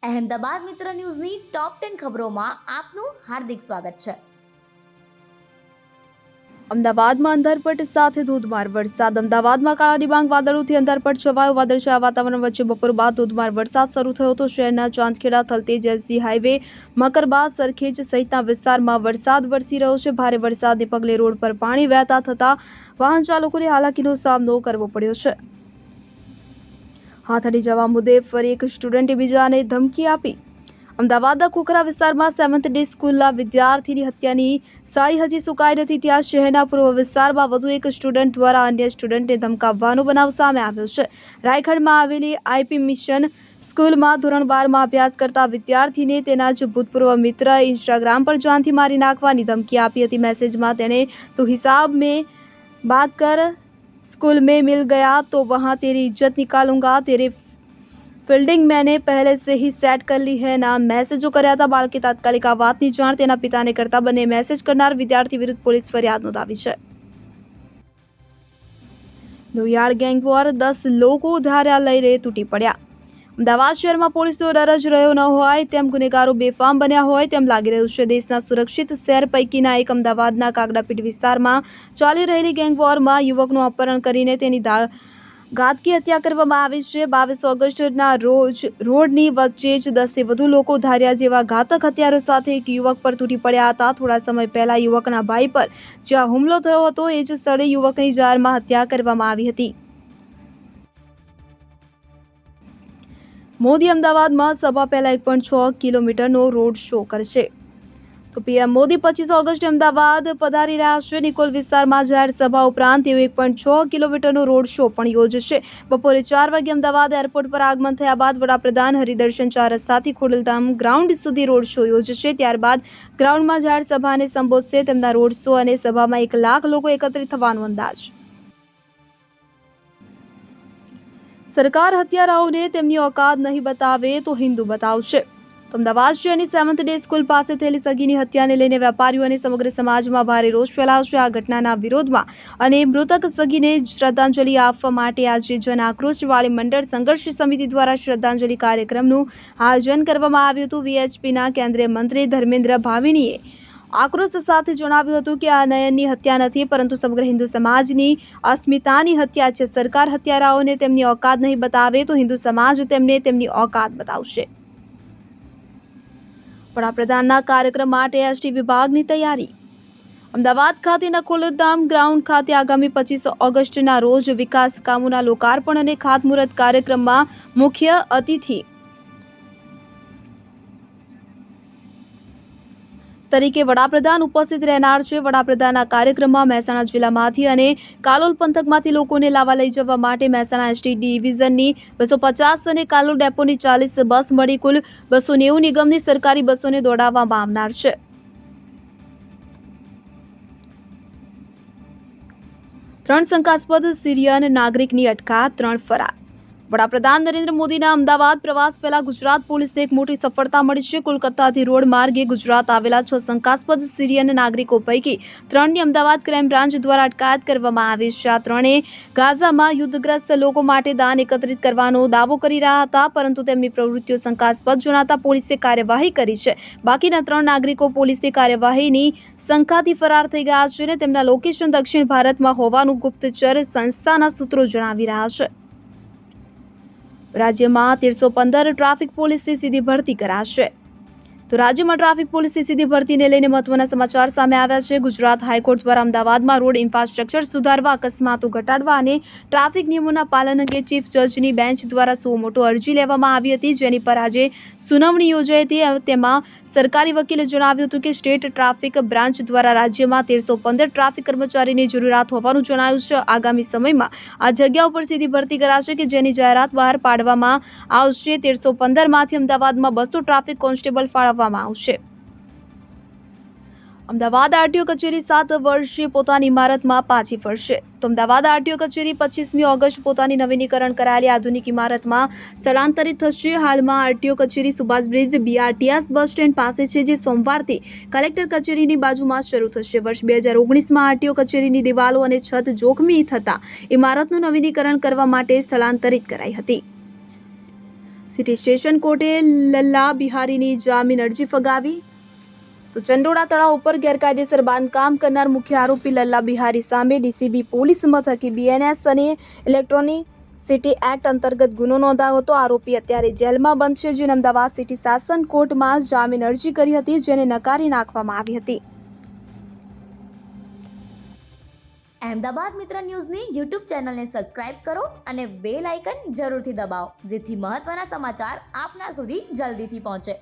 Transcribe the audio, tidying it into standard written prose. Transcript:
અહેમદાબાદ મિત્ર ન્યૂઝની ટોપ 10 ખબરોમાં આપનું હાર્દિક સ્વાગત છે। અમદાવાદમાં અંધારપટ સાથે ધોધમાર વરસાદ। અમદાવાદમાં કાળા ડિબાંગ વાદળોથી અંધારપટ છવાયો। વાદળછાયા વાતાવરણ વચ્ચે બપોર બાદ ધોધમાર વરસાદ શરૂ થયો હતો। શહેરના ચાંદખેડા, થલતેજ, એસજી હાઈવે, મકરબાગ, સરખેજ સહિતના વિસ્તારમાં વરસાદ વરસી રહ્યો છે। ભારે વરસાદને પગલે રોડ પર પાણી વહેતા થતા વાહન ચાલકોને હાલાકીનો સામનો કરવો પડ્યો છે। હાથડી જવા મુદ્દે ફરી એક સ્ટુડન્ટે બીજાને ધમકી આપી। અમદાવાદના ખોખરા વિસ્તારમાં 7th ડે સ્કૂલના વિદ્યાર્થીની હત્યાની સાઈ હજી સુકાઈ નથી। ત્યાં શહેરના પૂર્વ વિસ્તારમાં વધુ એક સ્ટુડન્ટ દ્વારા અન્ય સ્ટુડન્ટને ધમકાવવાનો બનાવ સામે આવ્યો છે। રાયગઢમાં આવેલી આઈપી મિશન સ્કૂલમાં ધોરણ 12માં અભ્યાસ કરતા વિદ્યાર્થીને તેના જ ભૂતપૂર્વ મિત્રએ ઇન્સ્ટાગ્રામ પર જાનથી મારી નાખવાની ધમકી આપી હતી। મેસેજમાં તેણે "તું હિસાબ में बात कर, स्कूल में मिल गया तो वहाँ तेरी इज्जत निकालूंगा, तेरे ફિલ્ડિંગ मैंने पहले से ही सेट कर ली है" ના મેસેજો કર્યા હતા। બાળકે તાત્કાલિક આ વાતની જાણ તેના પિતાને કરતા બંને મેસેજ કરનાર વિદ્યાર્થી વિરુદ્ધ પોલીસ ફરિયાદ નોંધાવી છે। લોહિયાળ ગેંગ વોર, 10 લોકો ધાર્યા લઈને તૂટી પડ્યા। અમદાવાદ શહેરમાં પોલીસનો ડર જ રહ્યો ન હોય તેમ ગુનેગારો બેફામ બન્યા હોય તેમ લાગી રહ્યું છે। દેશના સુરક્ષિત શહેર પૈકીના એક અમદાવાદના કાગડાપીઠ વિસ્તારમાં ચાલી રહેલી ગેંગ વોરમાં યુવકનું અપહરણ કરીને તેની ઘાતકી હત્યા કરવામાં આવી છે। 22 ઓગસ્ટના રોજ રોડની વચ્ચે જ 10 થી વધુ લોકો ધાર્યા જેવા ઘાતક હથિયારો સાથે એક યુવક પર તૂટી પડ્યા હતા। થોડા સમય પહેલા યુવકના ભાઈ પર જ્યાં હુમલો થયો હતો એ જ સ્થળે યુવકની જારમાં હત્યા કરવામાં આવી હતી। મોદી અમદાવાદમાં સભા પહેલા 1.6 કિલોમીટરનો રોડ શો કરશે। તો પીએમ મોદી 25 ઓગસ્ટે અમદાવાદ પધારી રહ્યા છે। નિકોલ વિસ્તારમાં જાહેર સભા ઉપરાંત તેઓ 1.6 કિલોમીટરનો રોડ શો પણ યોજશે। બપોરે 4 વાગે અમદાવાદ એરપોર્ટ પર આગમન થયા બાદ વડાપ્રધાન હરિદર્શન 4 રસ્તાથી ખોડલધામ ગ્રાઉન્ડ સુધી રોડ શો યોજશે। ત્યારબાદ ગ્રાઉન્ડમાં જાહેર સભાને સંબોધશે। તેમના રોડ શો અને સભામાં 1 લાખ લોકો એકત્રિત થવાનો અંદાજ। સરકાર હત્યારાઓને તેમની औकात નહીં બતાવે તો હિન્દુ બતાવશે। અમદાવાદ શહેરની 7th ડે સ્કૂલ પાસે થયેલી સગીની હત્યાને લઈને વેપારીઓ અને સમગ્ર સમાજમાં ભારે રોષ ફેલાયો છે। આ ઘટનાના વિરોધમાં અને મૃતક સગીને શ્રદ્ધાંજલિ આપવા માટે આજે જન આક્રોશ વાળી મંડળ સંઘર્ષ સમિતિ દ્વારા શ્રદ્ધાંજલિ કાર્યક્રમનું આયોજન કરવામાં આવ્યું હતું। વીએચપીના કેન્દ્રીય મંત્રી ધર્મેન્દ્ર ભાવિનીએ આક્રોશ સાથે જણાવ્યું હતું કે આ નયનની હત્યા નથી પરંતુ સમગ્ર હિન્દુ સમાજની અસ્મિતાની હત્યા છે। સરકાર હત્યારાઓને તેમની औकात નહીં બતાવે તો હિન્દુ સમાજ તેમને તેમની औकात બતાવશે। વડાપ્રધાનના કાર્યક્રમ માટે એસટી વિભાગની તૈયારી। અમદાવાદ ખાતેના ખોડલધામ ગ્રાઉન્ડ ખાતે આગામી 25 ઓગસ્ટના રોજ વિકાસ કામોના લોકાર્પણ અને ખાતમુહૂર્ત કાર્યક્રમમાં મુખ્ય અતિથિ તરીકે વડાપ્રધાન ઉપસ્થિત રહેનાર છે। વડાપ્રધાનના કાર્યક્રમમાં મહેસાણા જિલ્લામાંથી અને કાલોલ પંથકમાંથી લોકોને લાવવા લઈ જવા માટે મહેસાણા એસટી ડિવિઝનની 250 અને કાલોલ ડેપોની 40 બસ મળી કુલ 290 નિગમની સરકારી બસોને દોડાવવામાં આવનાર છે। ત્રણ શંકાસ્પદ સિરિયન નાગરિકની અટકાયત, 3 ફરાર। વડાપ્રધાન નરેન્દ્ર મોદીના અમદાવાદ પ્રવાસ પહેલા ગુજરાત પોલીસને એક મોટી સફળતા મળી છે। કોલકાતાથી રોડ માર્ગે ગુજરાત આવેલા 6 શંકાસ્પદ સિરિયન નાગરિકો પૈકી 3ની અમદાવાદ ક્રાઇમ બ્રાન્ચ દ્વારા અટકાયત કરવામાં આવી છે। આ ત્રણેય ગાઝામાં યુદ્ધગ્રસ્ત લોકો માટે દાન એકત્રિત કરવાનો દાવો કરી રહ્યા હતા પરંતુ તેમની પ્રવૃત્તિઓ શંકાસ્પદ જણાતા પોલીસે કાર્યવાહી કરી છે। બાકીના 3 નાગરિકો પોલીસની કાર્યવાહીની શંકાથી ફરાર થઈ ગયા છે અને તેમના લોકેશન દક્ષિણ ભારતમાં હોવાનું ગુપ્તચર સંસ્થાના સૂત્રો જણાવી રહ્યા છે। રાજ્યમાં 1315 ટ્રાફિક પોલીસની સીધી ભરતી કરાશે। તો રાજ્યમાં ટ્રાફિક પોલીસની સીધી ભરતીને લઈને મહત્વના સમાચાર સામે આવ્યા છે। ગુજરાત હાઈકોર્ટ દ્વારા અમદાવાદમાં રોડ ઇન્ફ્રાસ્ટ્રક્ચર સુધારવા, અકસ્માતો ઘટાડવા અને ટ્રાફિક નિયમોના પાલન અંગે ચીફ જજની બેન્ચ દ્વારા સુમોટો અરજી લેવામાં આવી હતી જેની પર આજે સુનાવણી યોજાઈ હતી। તેમાં સરકારી વકીલે જણાવ્યું હતું કે સ્ટેટ ટ્રાફિક બ્રાન્ચ દ્વારા રાજ્યમાં 1315 ટ્રાફિક કર્મચારીની જરૂરિયાત હોવાનું જણાયું છે। આગામી સમયમાં આ જગ્યા ઉપર સીધી ભરતી કરાશે કે જેની જાહેરાત બહાર પાડવામાં આવશે। 1315માંથી અમદાવાદમાં 200 ટ્રાફિક કોન્સ્ટેબલ ફાળવવામાં આવશે। અમદાવાદ આરટીઓ કચેરી 7 વર્ષે પોતાની ઇમારતમાં પાછી ફરશે। તો અમદાવાદ આરટીઓ કચેરી 25મી ઓગસ્ટ પોતાની નવીનીકરણ કરાયેલી આધુનિક ઇમારતમાં સ્થળાંતરિત થશે। હાલમાં આરટીઓ કચેરી Subhash bridge BRTS bus stand પાસે છે જે સોમવારથી કલેક્ટર કચેરીની બાજુમાં શરૂ થશે। વર્ષ 2019માં આરટીઓ કચેરીની દિવાલો અને છત જોખમી થતા ઇમારતનું નવીનીકરણ કરવા માટે સ્થળાંતરિત કરાઈ હતી। સિટી સ્ટેશન કોર્ટે લલ્લા બિહારીની જામીન અરજી ફગાવી. તો ચંડોળા તળાવ ઉપર ગેરકાયદેસર બાંધકામ કરનાર મુખ્ય આરોપી લલ્લા બિહારી સામે ડીસીબી પોલીસ મથકે બીએનએસ અને ઇલેક્ટ્રોનિસિટી એક્ટ અંતર્ગત ગુનો નોંધાયો હતો. આરોપી અત્યારે જેલમાં બંધ છે, જેને અમદાવાદ સિટી શાસન કોર્ટમાં જામીન અરજી કરી હતી, જેને નકારી નાખવામાં આવી હતી. અહેમદાબાદ મિત્ર ન્યૂઝની યુટ્યુબ ચેનલને સબસ્ક્રાઇબ કરો અને બેલ આઇકન જરૂરથી દબાવો, જેથી મહત્ત્વના સમાચાર આપના સુધી જલ્દીથી પહોંચે.